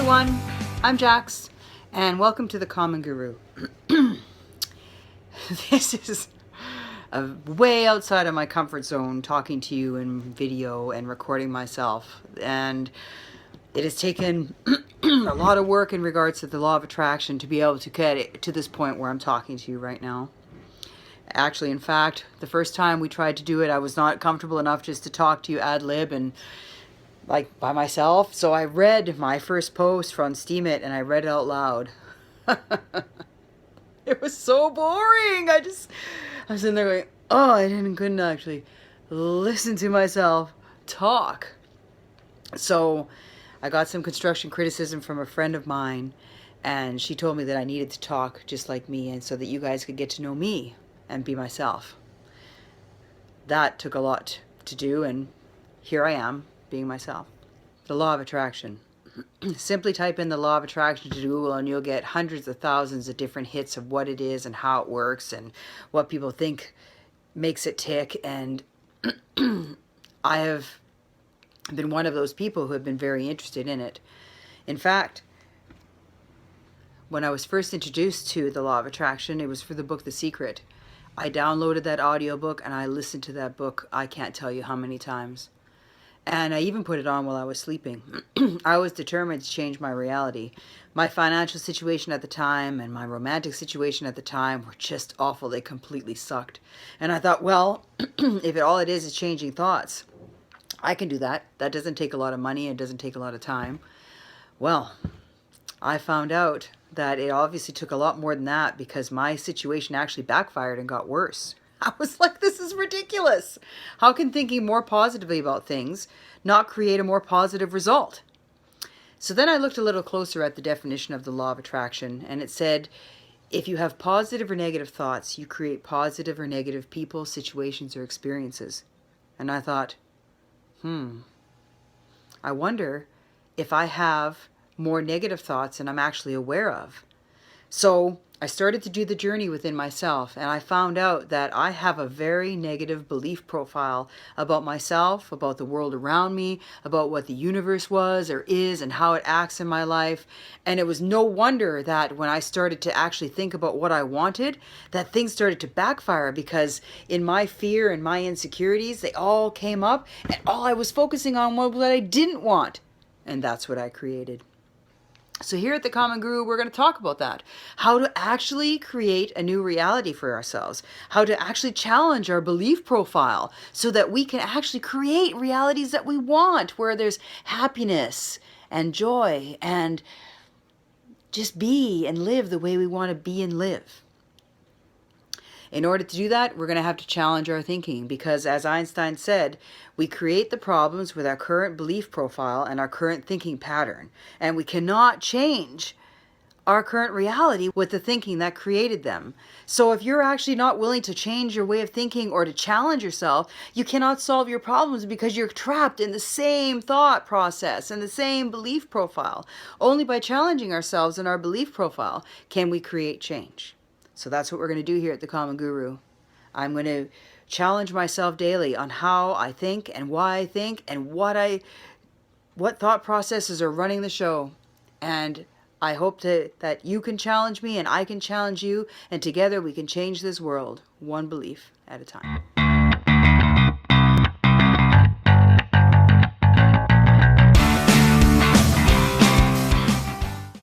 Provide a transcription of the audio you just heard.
everyone, I'm Jax, and welcome to the Common Guru. This is way outside of my comfort zone, talking to you in video and recording myself, and it has taken a lot of work in regards to the law of attraction to be able to get it to this point where I'm talking to you right now. Actually, in fact, the first time we tried to do it, I was not comfortable enough just to talk to you ad lib and like by myself. So I read my first post from Steemit and I read it out loud. It was so boring. I was in there going, oh, couldn't actually listen to myself talk. So I got some construction criticism from a friend of mine, and she told me that I needed to talk just like me, and so that you guys could get to know me and be myself. That took a lot to do, and here I am being myself. The law of attraction. Simply type in the law of attraction to Google and you'll get hundreds of thousands of different hits of what it is and how it works and what people think makes it tick. And I have been one of those people who have been very interested in it. In fact, when I was first introduced to the law of attraction, it was for the book The Secret. I downloaded that audiobook and I listened to that book I can't tell you how many times. And I even put it on while I was sleeping. I was determined to change my reality. My financial situation at the time and my romantic situation at the time were just awful. They completely sucked. And I thought, well, if all it is changing thoughts, I can do that. That doesn't take a lot of money. It doesn't take a lot of time. Well, I found out that it obviously took a lot more than that, because my situation actually backfired and got worse. I was like, this is ridiculous. How can thinking more positively about things not create a more positive result? So then I looked a little closer at the definition of the law of attraction, and it said, if you have positive or negative thoughts, you create positive or negative people, situations, or experiences. And I thought, I wonder if I have more negative thoughts than I'm actually aware of. So I started to do the journey within myself, and I found out that I have a very negative belief profile about myself, about the world around me, about what the universe was or is and how it acts in my life. And it was no wonder that when I started to actually think about what I wanted, that things started to backfire, because in my fear and my insecurities, they all came up, and all I was focusing on was what I didn't want. And that's what I created. So here at the Common Guru, we're going to talk about that. How to actually create a new reality for ourselves. How to actually challenge our belief profile so that we can actually create realities that we want, where there's happiness and joy and just be and live the way we want to be and live. In order to do that, we're going to have to challenge our thinking, because as Einstein said, we create the problems with our current belief profile and our current thinking pattern. And we cannot change our current reality with the thinking that created them. So if you're actually not willing to change your way of thinking or to challenge yourself, you cannot solve your problems, because you're trapped in the same thought process and the same belief profile. Only by challenging ourselves and our belief profile can we create change. So that's what we're going to do here at the Common Guru. I'm going to challenge myself daily on how I think and why I think and what thought processes are running the show. And I hope that you can challenge me and I can challenge you, and together we can change this world one belief at a time.